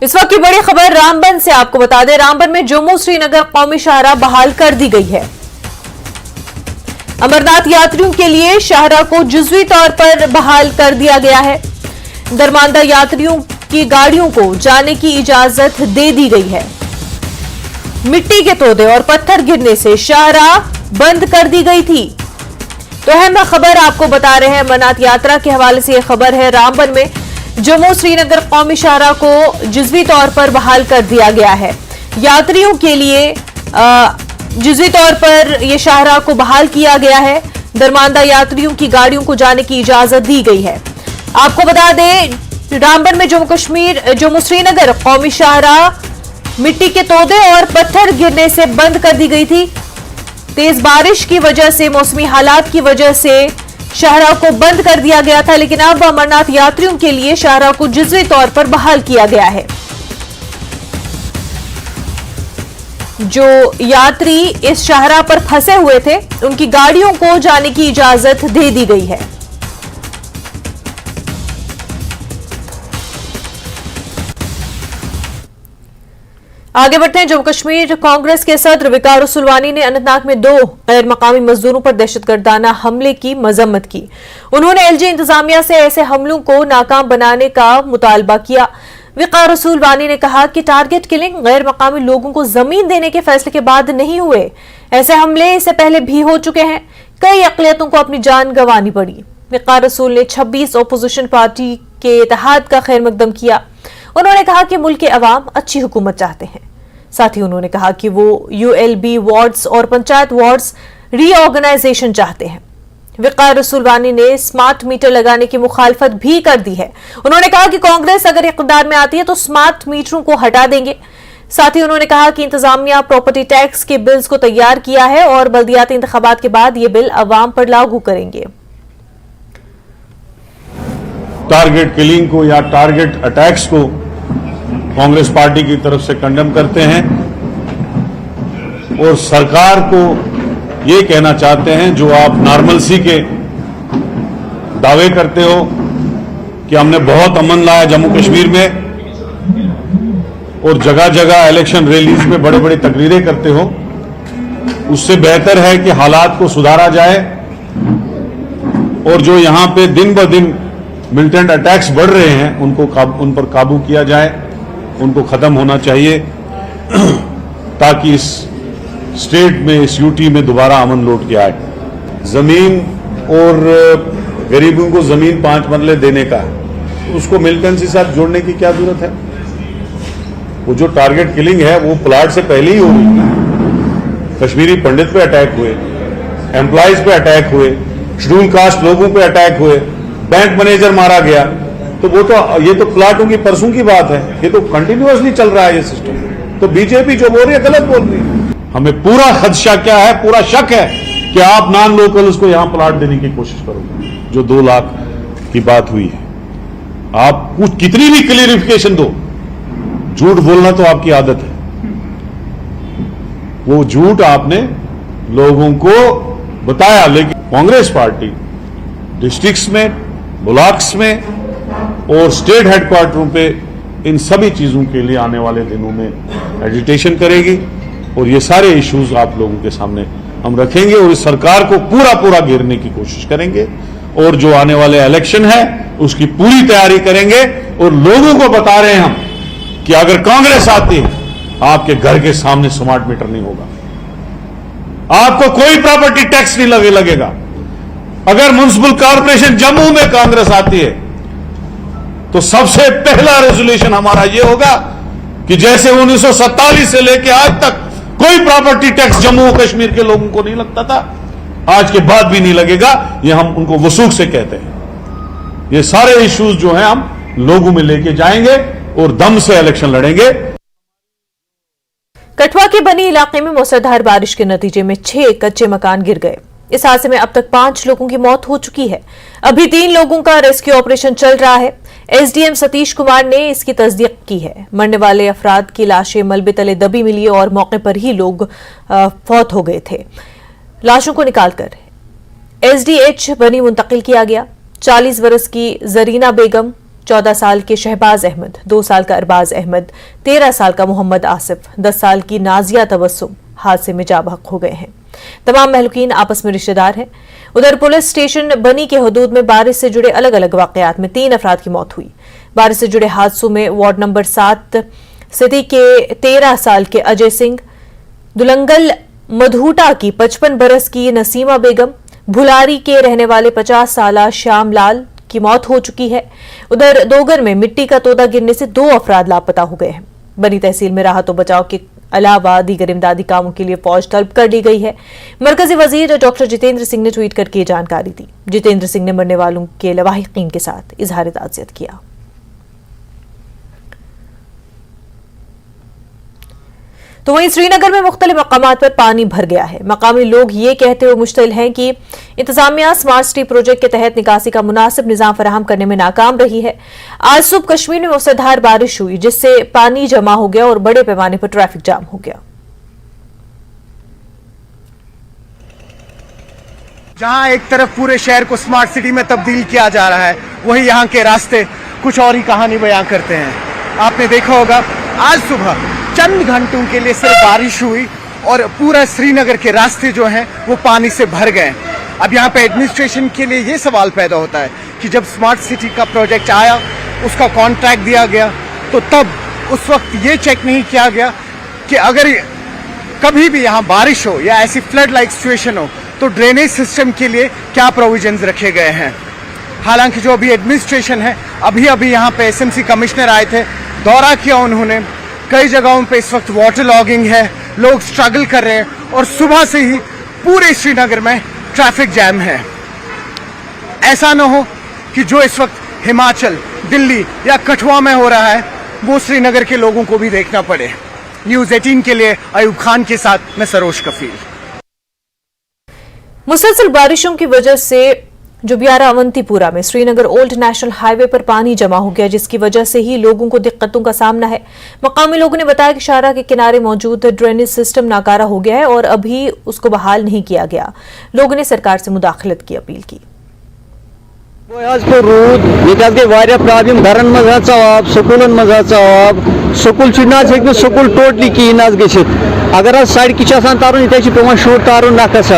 इस वक्त की बड़ी खबर रामबन से आपको बता दें, रामबन में जम्मू श्रीनगर कौमी शाहराह बहाल कर दी गई है। अमरनाथ यात्रियों के लिए शाहराह को जुज़वी तौर पर बहाल कर दिया गया है। दरमानदा यात्रियों की गाड़ियों को जाने की इजाजत दे दी गई है। मिट्टी के तोदे और पत्थर गिरने से शाहराह बंद कर दी गई थी। तो अहम खबर आपको बता रहे हैं, अमरनाथ यात्रा के हवाले से यह खबर है। रामबन में जम्मू श्रीनगर कौमी शाहराह को जुज़वी तौर पर बहाल कर दिया गया है। यात्रियों के लिए जुज़वी तौर पर यह शाहराह को बहाल किया गया है। दरमानदा यात्रियों की गाड़ियों को जाने की इजाजत दी गई है। आपको बता दें, रामबन में जम्मू श्रीनगर कौमी शाहराह मिट्टी के तोदे और पत्थर गिरने से बंद कर दी गई थी। तेज बारिश की वजह से, मौसमी हालात की वजह से शाहराह को बंद कर दिया गया था, लेकिन अब अमरनाथ यात्रियों के लिए शाहराह को जुज़वी तौर पर बहाल किया गया है। जो यात्री इस शाहराह पर फंसे हुए थे, उनकी गाड़ियों को जाने की इजाजत दे दी गई है। आगे बढ़ते हैं। जम्मू कश्मीर कांग्रेस के सदर वकार रसूलवानी ने अनंतनाग में 2 गैर मकामी मजदूरों पर दहशतगर्दाना हमले की मजम्मत की। उन्होंने एलजी इंतजामिया से ऐसे हमलों को नाकाम बनाने का मुतालबा किया। वकार रसूलवानी ने कहा कि टारगेट किलिंग गैर मकामी लोगों को जमीन देने के फैसले के बाद नहीं हुए। ऐसे हमले इससे पहले भी हो चुके हैं। कई अक़लियतों को अपनी जान गंवानी पड़ी। वकार रसूल ने 26 अपोजिशन पार्टी के इत्तेहाद का खैर मकदम किया। उन्होंने कहा कि मुल्क के अवाम अच्छी हुकूमत चाहते हैं। साथ ही उन्होंने कहा कि वो यूएलबी वार्ड्स और पंचायत वार्ड्स रीऑर्गेनाइजेशन चाहते हैं। वकार रसूलवानी ने स्मार्ट मीटर लगाने की मुखालफत भी कर दी है। उन्होंने कहा कि कांग्रेस अगर इक़्तिदार में आती है तो स्मार्ट मीटरों को हटा देंगे। साथ ही उन्होंने कहा कि इंतजामिया प्रॉपर्टी टैक्स के बिल्स को तैयार किया है और बल्दियाती इंतखाबात के बाद ये बिल अवाम पर लागू करेंगे। टारगेट किलिंग को या टारगेट अटैक्स को कांग्रेस पार्टी की तरफ से कंडेम करते हैं और सरकार को ये कहना चाहते हैं, जो आप नॉर्मलसी के दावे करते हो कि हमने बहुत अमन लाया जम्मू कश्मीर में और जगह जगह इलेक्शन रैलीज में बड़े बड़े तकरीरें करते हो, उससे बेहतर है कि हालात को सुधारा जाए और जो यहां पे दिन ब दिन मिलिटेंट अटैक्स बढ़ रहे हैं उन पर काबू किया जाए, उनको खत्म होना चाहिए ताकि इस स्टेट में, इस यूटी में दोबारा अमन लौट के आए। जमीन और गरीबों को जमीन 5 मरले देने का है, उसको मिलिटेंसी साथ जोड़ने की क्या जरूरत है? वो जो टारगेट किलिंग है वो प्लाट से पहले ही हो गई। कश्मीरी पंडित पे अटैक हुए, एम्प्लॉयज पे अटैक हुए, शेड्यूल कास्ट लोगों पे अटैक हुए, बैंक मैनेजर मारा गया। तो वो तो ये तो प्लाटों की परसों की बात है, ये तो कंटिन्यूअसली चल रहा है ये सिस्टम। तो बीजेपी जो बोल रही है गलत बोल रही है। हमें पूरा खदशा क्या है, पूरा शक है कि आप नॉन लोकल्स को यहां प्लाट देने की कोशिश करोगे। जो 2 लाख की बात हुई है, आप कुछ कितनी भी क्लियरिफिकेशन दो, झूठ बोलना तो आपकी आदत है। वो झूठ आपने लोगों को बताया, लेकिन कांग्रेस पार्टी डिस्ट्रिक्ट्स में, ब्लॉक्स में और स्टेट हेडक्वार्टरों पे इन सभी चीजों के लिए आने वाले दिनों में एजिटेशन करेगी और ये सारे इश्यूज आप लोगों के सामने हम रखेंगे और इस सरकार को पूरा घेरने की कोशिश करेंगे और जो आने वाले इलेक्शन है उसकी पूरी तैयारी करेंगे। और लोगों को बता रहे हैं हम कि अगर कांग्रेस आती है, आपके घर के सामने स्मार्ट मीटर नहीं होगा, आपको कोई प्रॉपर्टी टैक्स नहीं लगेगा। अगर म्युनिसिपल कॉर्पोरेशन जम्मू में कांग्रेस आती है तो सबसे पहला रेजोल्यूशन हमारा यह होगा कि जैसे 1947 से लेकर आज तक कोई प्रॉपर्टी टैक्स जम्मू और कश्मीर के लोगों को नहीं लगता था, आज के बाद भी नहीं लगेगा। यह हम उनको वसूख से कहते हैं। ये सारे इश्यूज जो हैं हम लोगों में लेके जाएंगे और दम से इलेक्शन लड़ेंगे। कठुआ के बनी इलाके में मूसलाधार बारिश के नतीजे में 6 कच्चे मकान गिर गए। इस हादसे में अब तक 5 लोगों की मौत हो चुकी है। अभी 3 लोगों का रेस्क्यू ऑपरेशन चल रहा है। एसडीएम सतीश कुमार ने इसकी तस्दीक की है। मरने वाले अफराद की लाशें मलबे तले दबी मिली और मौके पर ही लोग फौत हो गए थे। लाशों को निकालकर एसडीएच बनी मुंतकिल किया गया। 40 बरस की जरीना बेगम, 14 साल के शहबाज अहमद, 2 साल का अरबाज अहमद, 13 साल का मोहम्मद आसिफ, 10 साल की नाजिया तबस्सुम हादसे में जाँ बहक हो गए हैं। तमाम महलूकीन आपस में रिश्तेदार हैं। उधर पुलिस स्टेशन बनी के हदूद में बारिश से जुड़े अलग अलग वाकयात में 3 अफराद की मौत हुई। बारिश से जुड़े हादसों में वार्ड नंबर 7 सिटी के 13 साल के अजय सिंह, दुलंगल मधूटा की 55 बरस की नसीमा बेगम, भुलारी के रहने वाले 50 साला श्याम लाल की मौत हो चुकी है। उधर दोगर में मिट्टी का तोदा गिरने से 2 अफराद लापता हो गए हैं। बनी तहसील में राहत और बचाव के अलावा दीगर इमदादी कामों के लिए फौज तलब कर ली गई है। मरकजी वजीर डॉक्टर जितेंद्र सिंह ने ट्वीट करके ये जानकारी दी। जितेंद्र सिंह ने मरने वालों के लवाहिकीन के साथ इजहार ताज़ियत किया। तो वहीं श्रीनगर में मुख्तलिफ मकामात पर पानी भर गया है। मकामी लोग ये कहते हुए मुश्तिल हैं कि इंतजामिया स्मार्ट सिटी प्रोजेक्ट के तहत निकासी का मुनासिब निजाम फराहम करने में नाकाम रही है। आज सुबह कश्मीर में मूसलाधार बारिश हुई, जिससे पानी जमा हो गया और बड़े पैमाने पर ट्रैफिक जाम हो गया। जहां एक तरफ पूरे शहर को स्मार्ट सिटी में तब्दील किया जा रहा है, वहीं यहां के रास्ते कुछ और ही कहानी बयां करते हैं। आपने देखा होगा आज सुबह चंद घंटों के लिए सिर्फ बारिश हुई और पूरा श्रीनगर के रास्ते जो हैं वो पानी से भर गए। अब यहाँ पे एडमिनिस्ट्रेशन के लिए ये सवाल पैदा होता है कि जब स्मार्ट सिटी का प्रोजेक्ट आया, उसका कॉन्ट्रैक्ट दिया गया, तो तब उस वक्त ये चेक नहीं किया गया कि अगर कभी भी यहाँ बारिश हो या ऐसी फ्लड लाइक सिचुएशन हो तो ड्रेनेज सिस्टम के लिए क्या प्रोविजंस रखे गए हैं। हालांकि जो अभी एडमिनिस्ट्रेशन है, अभी यहाँ पे एसएमसी कमिश्नर आए थे, दौरा किया उन्होंने। कई जगहों पे इस वक्त वाटर लॉगिंग है, लोग स्ट्रगल कर रहे हैं और सुबह से ही पूरे श्रीनगर में ट्रैफिक जैम है। ऐसा न हो कि जो इस वक्त हिमाचल, दिल्ली या कठुआ में हो रहा है वो श्रीनगर के लोगों को भी देखना पड़े। न्यूज़ 18 के लिए अयूब खान के साथ मैं सरोज कफील। मुसलसल बारिशों की वजह से जुबियारा अवंतीपुरा में श्रीनगर ओल्ड नेशनल हाईवे पर पानी जमा हो गया, जिसकी वजह से ही लोगों को दिक्कतों का सामना है। मकामी लोगों ने बताया कि शाहरा के किनारे मौजूद ड्रेनेज सिस्टम नाकारा हो गया है और अभी उसको बहाल नहीं किया गया। लोगों ने सरकार से मुदाखलत की अपील की। रूद ये प्रॉब्लम घरन मज आब, स्कूलन मज आब, स्कूल स्कूल टोटली कहीं गसित। अगर सड़क तारुन ये पे शुर तारुन नखस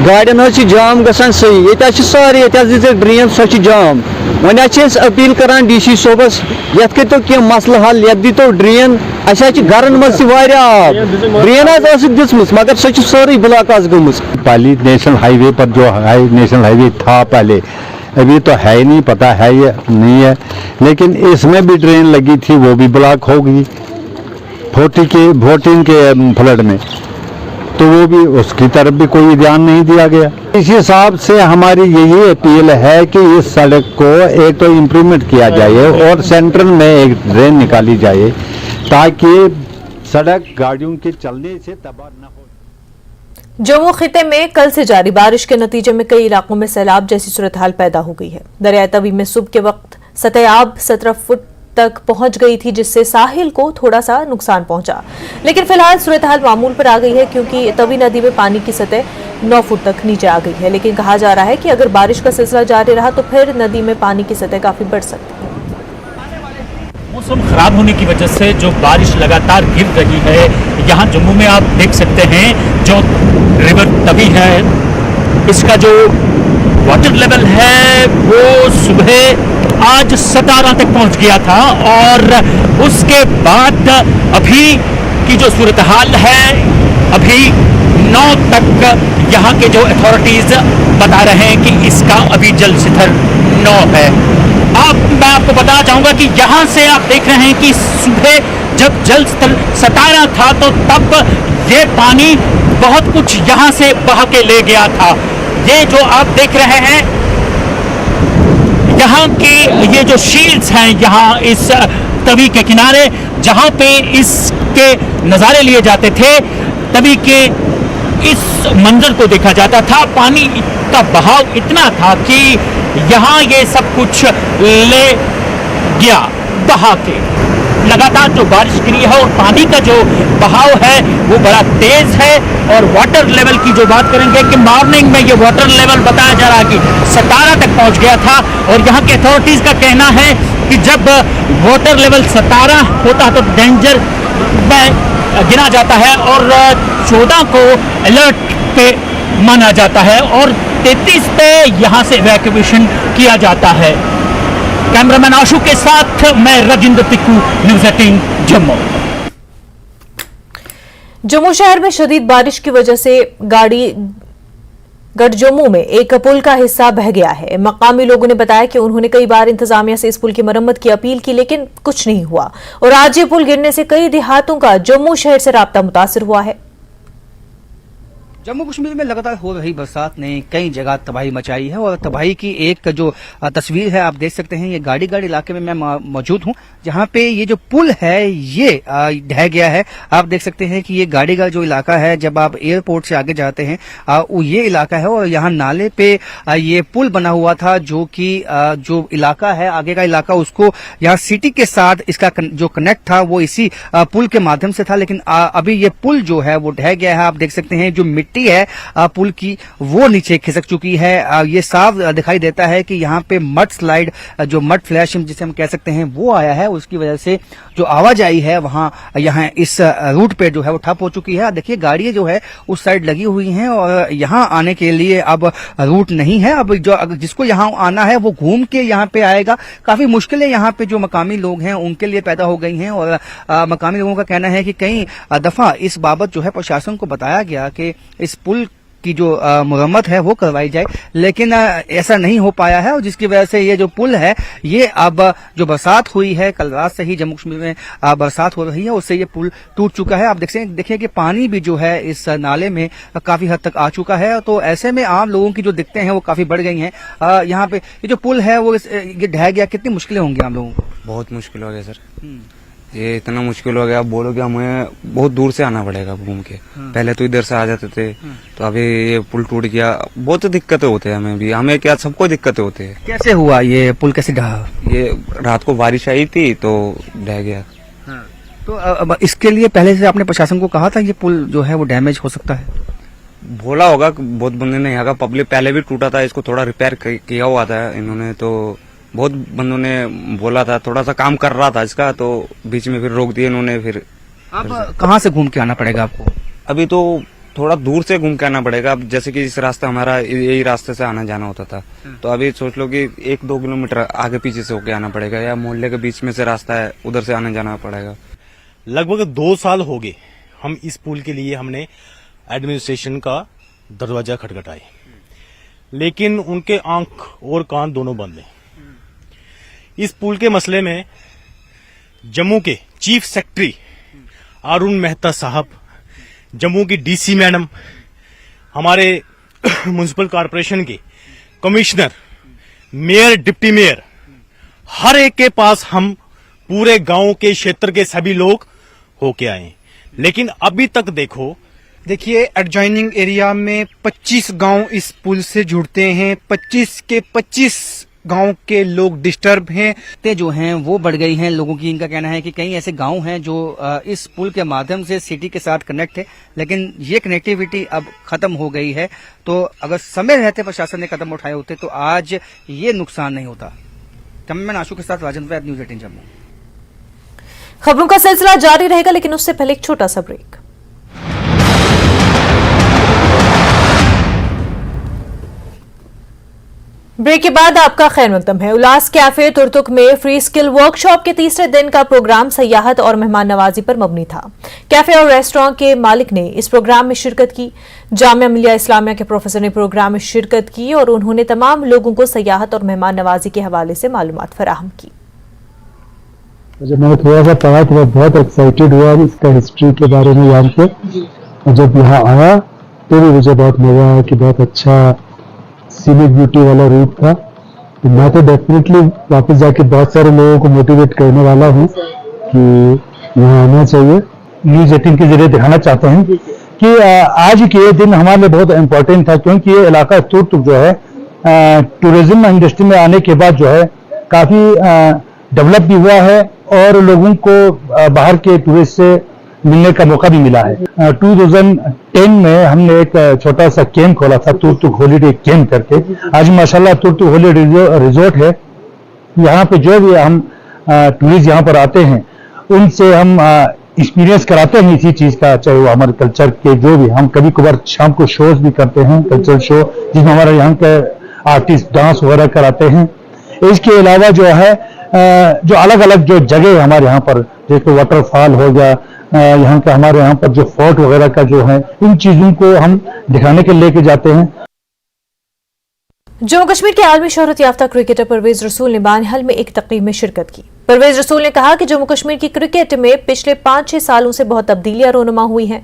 गाड़ियन जाम गसान सही, ये सारे ये ड्रेन सो जाम। वन अपील करान DC सोबस यथ कर कह मसल हल, ये दीतो ड्रेन। अस घरन मज आब, ड्रेन दिसम मगर सो सारी ब्लॉक गम। पाली नेशनल हाईवे पर जो नेशनल हाईवे था पहले, अभी तो है ही नहीं, पता है ये नहीं है, लेकिन इसमें भी ड्रेन लगी थी, वो भी ब्लॉक हो गई 14 के फ्लड में, तो वो भी उसकी तरफ भी कोई ध्यान नहीं दिया गया। इस हिसाब से हमारी यही अपील है कि इस सड़क को एक तो इम्प्रूवमेंट किया जाए और सेंट्रल में एक ड्रेन निकाली जाए ताकि सड़क गाड़ियों के चलने से तबाह न हो। जम्मू खिते में कल से जारी बारिश के नतीजे में कई इलाकों में सैलाब जैसी सूरत हाल पैदा हो गई है। दरिया तवी में सुबह के वक्त सतह आब 17 फुट तक पहुंच गई थी, जिससे साहिल को थोड़ा सा नुकसान पहुंचा, लेकिन फिलहाल सूरत हाल मामूल पर आ गई है क्योंकि तवी नदी में पानी की सतह 9 फुट तक नीचे आ गई है। लेकिन कहा जा रहा है कि अगर बारिश का सिलसिला जारी रहा तो फिर नदी में पानी की सतह काफी बढ़ सकती है। मौसम खराब होने की वजह से जो बारिश लगातार गिर रही है, यहाँ जम्मू में आप देख सकते हैं जो रिवर तवी है, इसका जो वाटर लेवल है वो सुबह आज 17 तक पहुंच गया था और उसके बाद अभी की जो सूरत हाल है, अभी 9 तक यहाँ के जो अथॉरिटीज बता रहे हैं कि इसका अभी जल स्तर 9 है। मैं आपको बताना चाहूंगा कि यहाँ से आप देख रहे हैं कि सुबह जब जल स्तर 17 था तो तब ये पानी बहुत कुछ यहाँ से बहा के ले गया था। ये जो आप देख रहे हैं यहाँ के ये जो शील्ड्स हैं यहाँ इस तवी के किनारे, जहाँ पे इसके नज़ारे लिए जाते थे, तवी के इस मंजर को देखा जाता था। पानी का बहाव इतना था कि यहाँ ये सब कुछ ले गया बहा के। लगातार जो बारिश गिरी है और पानी का जो बहाव है वो बड़ा तेज है। और वाटर लेवल की जो बात करेंगे कि मॉर्निंग में ये वाटर लेवल बताया जा रहा है कि 17 तक पहुंच गया था। और यहाँ के अथॉरिटीज का कहना है कि जब वाटर लेवल 17 होता है तो डेंजर में गिना जाता है और 14 को अलर्ट पे माना जाता है और 33 पे यहाँ से इवैक्यूएशन किया जाता है। कैमरामैन आशु के साथ मैं राजेंद्र तिक्कू, न्यूज़ 18 जम्मू। जम्मू शहर में शदीद बारिश की वजह से गढ़जम्मू में एक पुल का हिस्सा बह गया है। मकामी लोगों ने बताया कि उन्होंने कई बार इंतजामिया से इस पुल की मरम्मत की अपील की, लेकिन कुछ नहीं हुआ और आज ये पुल गिरने से कई देहातों का जम्मू शहर से राब्ता मुतासिर हुआ है। जम्मू कश्मीर में लगातार हो रही बरसात ने कई जगह तबाही मचाई है और तबाही की एक जो तस्वीर है आप देख सकते हैं। ये गाड़ीगढ़ इलाके में मैं मौजूद हूं जहां पे ये जो पुल है ये ढह गया है। आप देख सकते हैं कि ये गाड़ीगढ़ जो इलाका है, जब आप एयरपोर्ट से आगे जाते हैं वो ये इलाका है और यहाँ नाले पे ये पुल बना हुआ था जो कि जो इलाका है आगे का इलाका उसको यहाँ सिटी के साथ इसका जो कनेक्ट था वो इसी पुल के माध्यम से था। लेकिन अभी ये पुल जो है वो ढह गया है। आप देख सकते हैं जो मिट्टी है पुल की वो नीचे खिसक चुकी है। ये साफ दिखाई देता है कि यहाँ पे मड स्लाइड जो मड फ्लैश जिसे हम कह सकते हैं वो आया है। उसकी वजह से जो आवाजाही है वहां यहाँ इस रूट पे जो है वो ठप हो चुकी है। देखिए गाड़ियां जो है उस साइड लगी हुई हैं और यहाँ आने के लिए अब रूट नहीं है। अब जो जिसको यहाँ आना है वो घूम के यहाँ पे आएगा। काफी मुश्किलें यहाँ पे जो मकामी लोग हैं उनके लिए पैदा हो गई हैं और मकामी लोगों का कहना है कि कई दफा इस बाबत जो है प्रशासन को बताया गया कि इस पुल की जो मुरम्मत है वो करवाई जाए, लेकिन ऐसा नहीं हो पाया है और जिसकी वजह से ये जो पुल है ये अब जो बरसात हुई है कल रात से ही जम्मू कश्मीर में बरसात हो रही है उससे ये पुल टूट चुका है। आप देखिए कि पानी भी जो है इस नाले में काफी हद तक आ चुका है। तो ऐसे में आम लोगों की जो दिक्कतें हैं वो काफी बढ़ गई हैं। यहाँ पे ये जो पुल है वो ये ढह गया, कितनी मुश्किलें होंगी आम लोगों को? बहुत मुश्किल हो गया सर, ये इतना मुश्किल हो गया। आप बोलो कि हमें बहुत दूर से आना पड़ेगा घूम के। पहले तो इधर से आ जाते थे, तो अभी ये पुल टूट गया। बहुत दिक्कतें होते हैं हमें भी, हमें क्या सबको दिक्कतें होती है। कैसे हुआ ये पुल, कैसे ढहा? ये रात को बारिश आई थी तो ढह गया। तो अब इसके लिए पहले से आपने प्रशासन को कहा था ये पुल जो है वो डैमेज हो सकता है? बोला होगा, बहुत बंदे ने यहाँ का पब्लिक पहले भी टूटा था, इसको थोड़ा रिपेयर किया हुआ था इन्होंने। तो बहुत बंदों ने बोला था, थोड़ा सा काम कर रहा था इसका, तो बीच में फिर रोक दिया इन्होंने। फिर अब कहाँ से घूम के आना पड़ेगा आपको? अभी तो थोड़ा दूर से घूम के आना पड़ेगा। अब जैसे कि इस रास्ते हमारा यही रास्ते से आना जाना होता था, तो अभी सोच लो कि 1-2 किलोमीटर आगे पीछे से होके आना पड़ेगा, या मोहल्ले के बीच में से रास्ता है उधर से आने जाना पड़ेगा। लगभग 2 साल हो गए हम इस पुल के लिए हमने एडमिनिस्ट्रेशन का दरवाजा खटखटाए, लेकिन उनके आंख और कान दोनों बंद हैं। इस पुल के मसले में जम्मू के चीफ सेक्रेटरी अरुण मेहता साहब, जम्मू की डीसी मैडम, हमारे म्युनिसिपल कॉरपोरेशन के कमिश्नर, मेयर, डिप्टी मेयर, हर एक के पास हम पूरे गांव के क्षेत्र के सभी लोग होके आए, लेकिन अभी तक देखिए एडजॉइनिंग एरिया में 25 गांव इस पुल से जुड़ते हैं। 25 के 25 गांव के लोग डिस्टर्ब हैं। ते जो हैं वो बढ़ गई हैं लोगों की। इनका कहना है कि कई ऐसे गांव हैं जो इस पुल के माध्यम से सिटी के साथ कनेक्ट है, लेकिन ये कनेक्टिविटी अब खत्म हो गई है। तो अगर समय रहते प्रशासन ने कदम उठाए होते तो आज ये नुकसान नहीं होता। कैमरामैन आशु के साथ राजेंद्र, न्यूज़ 18 जम्मू। खबरों का सिलसिला जारी रहेगा, लेकिन उससे पहले एक छोटा सा ब्रेक। ब्रेक के बाद आपका खैर मकदम है। उल्लास कैफे तुर्तुक में फ्री स्किल वर्कशॉप के तीसरे दिन का प्रोग्राम सयाहत और मेहमान नवाजी पर मबनी था। कैफे और रेस्टोरेंट के मालिक ने इस प्रोग्राम में शिरकत की। जामिया मिलिया इस्लामिया के प्रोफेसर ने प्रोग्राम में शिरकत की और उन्होंने तमाम लोगों को सयाहत और मेहमान नवाजी के हवाले से मालूमात फराहम की। जब मैंने थोड़ा सा पढ़ा तो मैं बहुत एक्साइटेड हुआ इसका हिस्ट्री के बारे में जान के। जब यहाँ आया तो भी मुझे बहुत मजा आया कि बहुत अच्छा सीनिक ब्यूटी वाला रूट था। तो मैं तो डेफिनेटली वापस जाके बहुत सारे लोगों को मोटिवेट करने वाला हूँ कि यहाँ आना चाहिए। न्यूज़ 18 के जरिए दिखाना चाहते हैं कि आज के ये दिन हमारे लिए बहुत इम्पोर्टेंट था, क्योंकि ये इलाका तुर्तुक जो है टूरिज्म इंडस्ट्री में आने के बाद जो है काफी डेवलप भी हुआ है और लोगों को बाहर के टूरिस्ट से मिलने का मौका भी मिला है। 2010 में हमने एक छोटा सा कैंप खोला था, तुर्तुक हॉलीडे कैंप करके। आज माशाल्लाह तुर्तुक हॉलीडे रिजॉर्ट है। यहाँ पे जो भी हम टूरिस्ट यहाँ पर आते हैं उनसे हम एक्सपीरियंस कराते हैं इसी चीज का, चाहे वो हमारे कल्चर के जो भी, हम कभी कभार शाम को शोज भी करते हैं, कल्चरल शो जिसमें हमारे यहाँ के आर्टिस्ट डांस वगैरह कराते हैं। इसके अलावा जो है जो अलग अलग जो जगह हमारे यहाँ पर, जैसे वाटरफॉल हो गया, यहाँ का हमारे यहाँ पर जो फोर्ट वगैरह का जो है, इन चीजों को हम दिखाने के लिए लेके जाते हैं। जम्मू कश्मीर के आलमी शोहरत याफ्ता क्रिकेटर परवेज रसूल ने बानिहाल में एक तकरीब में शिरकत की। परवेज रसूल ने कहा कि जम्मू कश्मीर की क्रिकेट में पिछले 5-6 सालों से बहुत तब्दीलियां रोनुमा हुई हैं।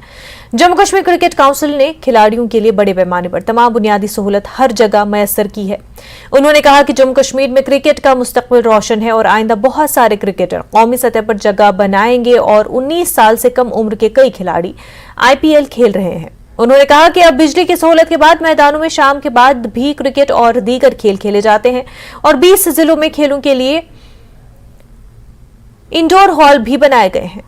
जम्मू कश्मीर क्रिकेट काउंसिल ने खिलाड़ियों के लिए बड़े पैमाने पर तमाम बुनियादी सहूलत हर जगह मैसर की है। उन्होंने कहा कि जम्मू कश्मीर में क्रिकेट का मुस्तकबिल रोशन है और आइंदा बहुत सारे क्रिकेटर कौमी सतह पर जगह बनाएंगे और 19 साल से कम उम्र के कई खिलाड़ी IPL खेल रहे हैं। उन्होंने कहा कि अब बिजली की सहूलत के बाद मैदानों में शाम के बाद भी क्रिकेट और दीगर खेल खेले जाते हैं और 20 जिलों में खेलों के लिए इंडोर हॉल भी बनाए गए हैं।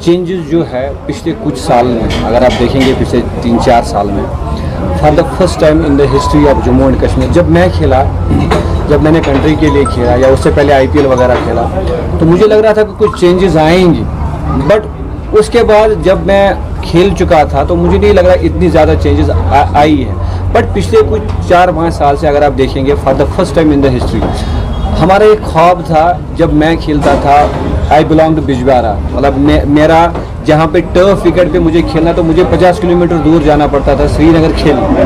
चेंजेस जो है पिछले कुछ साल में, अगर आप देखेंगे पिछले 3-4 साल में, for the first time in the history of Jammu and Kashmir, जब मैं खेला, जब मैंने कंट्री के लिए खेला या उससे पहले IPL वगैरह खेला, तो मुझे लग रहा था कि कुछ चेंजेस आएंगी। बट उसके बाद जब मैं खेल चुका था तो मुझे नहीं लग रहा इतनी ज़्यादा चेंजेस आई है। बट पिछले कुछ 4-5 साल से अगर आप देखेंगे, for the first time in the history, हमारा एक ख्वाब था जब मैं खेलता था, आई बिलोंग टू बिजवारा, मतलब मेरा जहाँ पे टर्फ विकेट पे मुझे खेलना तो मुझे 50 किलोमीटर दूर जाना पड़ता था श्रीनगर खेलने।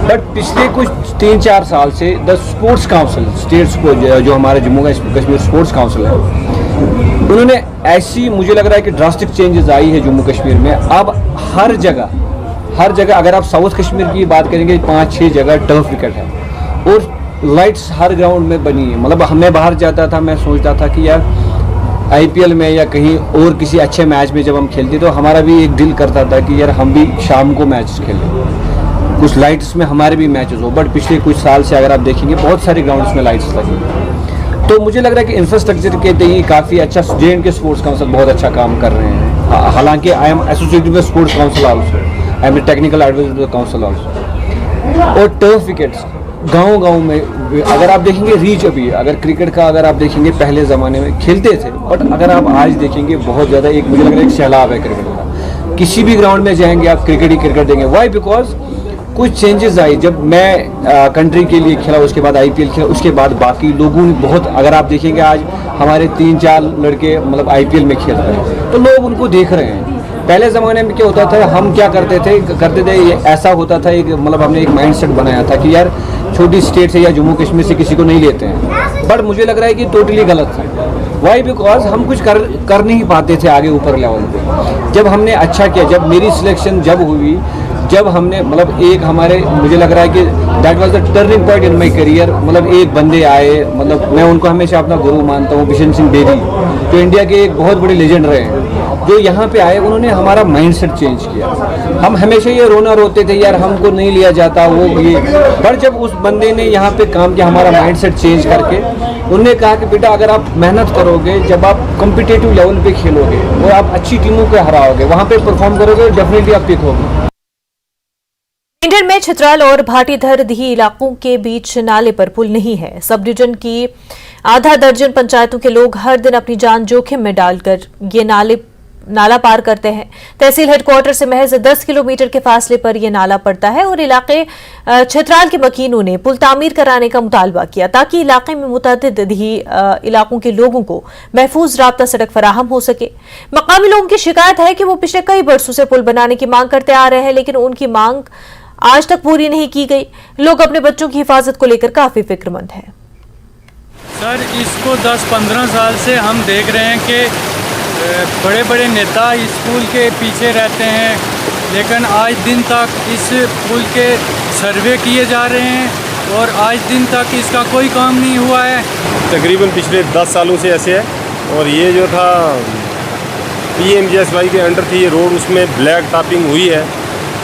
बट पिछले कुछ 3-4 साल से द स्पोर्ट्स काउंसिल, स्टेट्स को जो हमारे जम्मू कश्मीर स्पोर्ट्स काउंसिल है, उन्होंने ऐसी, मुझे लग रहा है कि ड्रास्टिक चेंजेस आई है जम्मू कश्मीर में। अब हर जगह अगर आप साउथ कश्मीर की बात करेंगे 5-6 जगह टर्फ विकेट है और लाइट्स हर ग्राउंड में बनी है। मतलब मैं बाहर जाता था, मैं सोचता था कि यार IPL में या कहीं और किसी अच्छे मैच में जब हम खेलते तो हमारा भी एक दिल करता था कि यार हम भी शाम को मैच खेलें, कुछ लाइट्स में हमारे भी मैचेस हो। बट पिछले कुछ साल से अगर आप देखेंगे बहुत सारे ग्राउंड्स में लाइट्स लगी, तो मुझे लग रहा है कि इंफ्रास्ट्रक्चर के लिए काफ़ी अच्छा JNK स्पोर्ट्स काउंसिल बहुत अच्छा काम कर रहे हैं। हालांकि I am associated with sports council also, I am technical adviser to the council also. और टर्फ विकेट्स गांव में अगर आप देखेंगे रीच, अभी अगर क्रिकेट का अगर आप देखेंगे पहले ज़माने में खेलते थे, बट अगर आप आज देखेंगे बहुत ज़्यादा, एक मुझे लग रहा है एक सैलाब है क्रिकेट का। किसी भी ग्राउंड में जाएंगे आप क्रिकेट ही क्रिकेट देंगे। वाई? बिकॉज कुछ चेंजेस आई। जब मैं कंट्री के लिए खेला, उसके बाद IPL खेला, उसके बाद बाकी लोगों ने बहुत, अगर आप देखेंगे आज हमारे 3-4 लड़के मतलब IPL में खेल रहे हैं तो लोग उनको देख रहे हैं। पहले ज़माने में क्या होता था, हम क्या करते थे ये ऐसा होता था, एक मतलब हमने एक माइंडसेट बनाया था कि यार छोटी स्टेट से या जम्मू कश्मीर से किसी को नहीं लेते हैं। बट मुझे लग रहा है कि टोटली गलत है। वाई? बिकॉज हम कुछ कर नहीं पाते थे आगे ऊपर लेवल पे। जब हमने अच्छा किया, जब मेरी सिलेक्शन जब हुई, जब हमने मतलब एक हमारे, मुझे लग रहा है कि that was the turning point in my career. मतलब एक बंदे आए, मतलब मैं उनको हमेशा अपना गुरु मानता हूँ, बिशन सिंह बेदी, जो इंडिया के एक बहुत बड़े लेजेंड रहे हैं, जो यहाँ पे आए, उन्होंने हमारा माइंडसेट चेंज किया। हम हमेशा ये रोते थे यार हमको नहीं लिया जाता वो ये, पर जब उस बंदे ने यहाँ पे काम किया, हमारा माइंडसेट चेंज करके, उन्होंने कहा कि बेटा अगर आप मेहनत करोगे, जब आप कॉम्पिटिटिव लेवल पे खेलोगे और आप अच्छी टीमों को हराओगे, वहाँ पे परफॉर्म करोगे, डेफिनेटली आप पिक होगे। इंडियन में छितराल और भाटीधर दही इलाकों के बीच नाले पर पुल नहीं है। सब डिवीजन की आधा दर्जन पंचायतों के लोग हर दिन अपनी जान जोखिम में डालकर ये नाला पार करते हैं। तहसील हेडक्वार्टर से महज 10 किलोमीटर के फासले पर यह नाला पड़ता है और इलाके छितराल के मकीनों ने पुल तामीर कराने का मुतालबा किया ताकि इलाके में मुतअद्दिद दही इलाकों के लोगों को महफूज राब्ता सड़क फराहम हो सके। मकामी लोगों की शिकायत है कि वो पिछले कई बरसों से पुल बनाने की मांग करते आ रहे हैं, लेकिन उनकी मांग आज तक पूरी नहीं की गई। लोग अपने बच्चों की हिफाजत को लेकर काफी फिक्रमंद हैं। सर, इसको 10-15 साल से हम देख रहे हैं कि बड़े बड़े नेता स्कूल के पीछे रहते हैं, लेकिन आज दिन तक इस पुल के सर्वे किए जा रहे हैं और आज दिन तक इसका कोई काम नहीं हुआ है। तकरीबन पिछले 10 सालों से ऐसे है। और ये जो था PMGSY के अंडर थी ये रोड, उसमें ब्लैक टॉपिंग हुई है।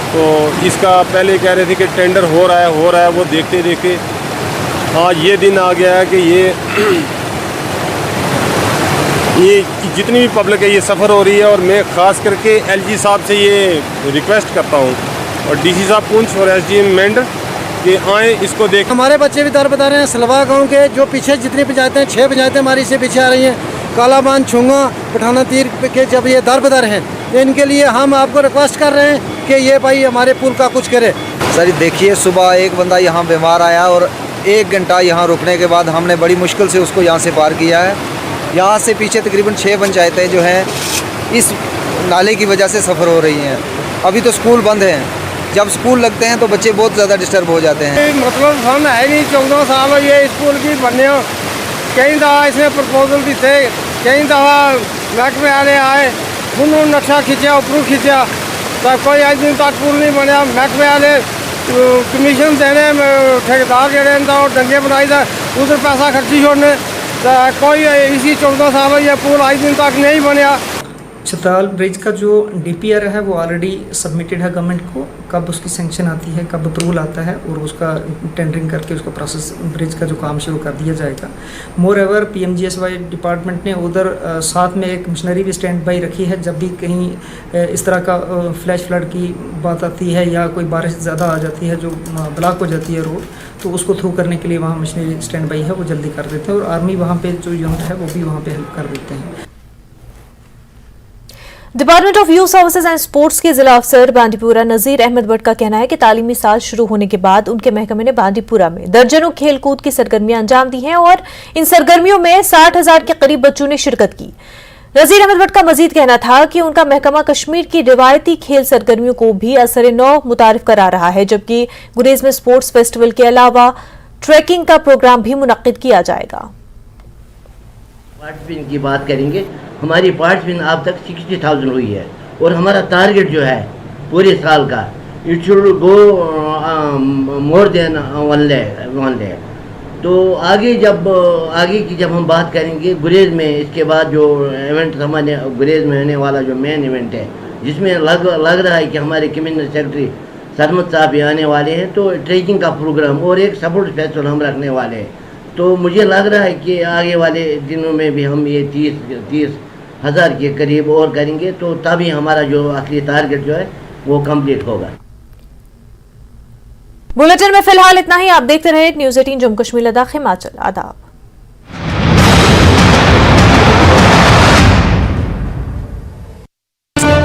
तो इसका पहले कह रहे थे कि टेंडर हो रहा है, वो देखते देखते हाँ ये दिन आ गया है कि ये ये जितनी भी पब्लिक है ये सफ़र हो रही है, और मैं ख़ास करके LG साहब से ये रिक्वेस्ट करता हूँ और DC साहब पुंछ और SDM मेंढर कि आए इसको देख। हमारे बच्चे भी दर बता रहे हैं सलवा गांव के, जो पीछे जितनी पंचायतें 6 पंचायतें हमारी से पीछे आ रही हैं, कालाबान, छुंगा, पठाना तीर के जब ये दर बदर हैं, तो इनके लिए हम आपको रिक्वेस्ट कर रहे हैं कि ये भाई हमारे पुल का कुछ करे। सर देखिए, सुबह एक बंदा यहाँ बीमार आया और 1 घंटा यहाँ रुकने के बाद हमने बड़ी मुश्किल से उसको यहाँ से पार किया है। यहाँ से पीछे तकरीबन 6 पंचायतें जो हैं इस नाले की वजह से सफ़र हो रही हैं। अभी तो स्कूल बंद हैं, जब स्कूल लगते हैं तो बच्चे बहुत ज़्यादा डिस्टर्ब हो जाते हैं। मतलब हम है नहीं 14 साल ये स्कूल की बनने, कई दफ़ा इसमें प्रपोजल भी थे, कई दफ़ा महकमे वाले आए, उन्होंने नक्शा खींचा, ऊपर खींचा, तो कोई आज दिन तक पुल नहीं बनया। महकमे वाले कमीशन देने, ठेकेदार देने और डंगे बनाई था, उधर पैसा खर्ची छोड़ने, तो कोई इसी 14 साल ये पुल आज दिन तक नहीं बनया। छतराल ब्रिज का जो DPR है वो ऑलरेडी सबमिटेड है गवर्नमेंट को। कब उसकी सैंक्शन आती है, कब अप्रूवल आता है और उसका टेंडरिंग करके उसका प्रोसेस, ब्रिज का जो काम शुरू कर दिया जाएगा। मोर एवर PMGSY डिपार्टमेंट ने उधर साथ में एक मशीनरी भी स्टैंड बाई रखी है। जब भी कहीं इस तरह का फ्लैश फ्लड की बात आती है या कोई बारिश ज़्यादा आ जाती है जो ब्लॉक हो जाती है रोड, तो उसको थ्रू करने के लिए वहाँ मशीनरी स्टैंड बाई है वो जल्दी कर देते हैं और आर्मी वहाँ पे जो यूनिट है वो भी वहाँ पे हेल्प कर देते हैं। Department of youth services and sports के जिला अफसर बांडीपुरा नजीर अहमद भट्ट का कहना है कि तालीमी साल शुरू होने के बाद उनके महकमे ने बांडीपुरा में दर्जनों खेलकूद की सरगर्मियां अंजाम दी हैं और इन सरगर्मियों में 60,000 के करीब बच्चों ने शिरकत की। नजीर अहमद भट्ट का मजीद कहना था कि उनका महकमा कश्मीर की रिवायती खेल सरगर्मियों को भी असर नौ मुतारिफ करा रहा है, जबकि गुरेज में स्पोर्ट्स फेस्टिवल के अलावा ट्रैकिंग का प्रोग्राम भी मुनक्किद किया जाएगा। पार्टिसिपेंट की बात करेंगे, हमारी पार्टिसिपेंट अब तक 60,000 हुई है और हमारा टारगेट जो है पूरे साल का, it should go more than 1 lakh. तो आगे जब हम बात करेंगे गुरेज में, इसके बाद जो इवेंट हमारे गुरेज में होने वाला जो मेन इवेंट है, जिसमें लग रहा है कि हमारे कमिश्नर सेक्रेटरी सरमद साहब भी आने वाले हैं, तो ट्रैकिंग का प्रोग्राम और एक सपोर्ट फेस्टिवल हम रखने वाले हैं। तो मुझे लग रहा है कि आगे वाले दिनों में भी हम ये 30,000 के करीब और करेंगे, तो तभी हमारा जो असली टारगेट जो है वो कंप्लीट होगा। बुलेटिन में फिलहाल इतना ही। आप देखते रहे न्यूज़ 18 जम्मू कश्मीर लद्दाख हिमाचल। आदाब।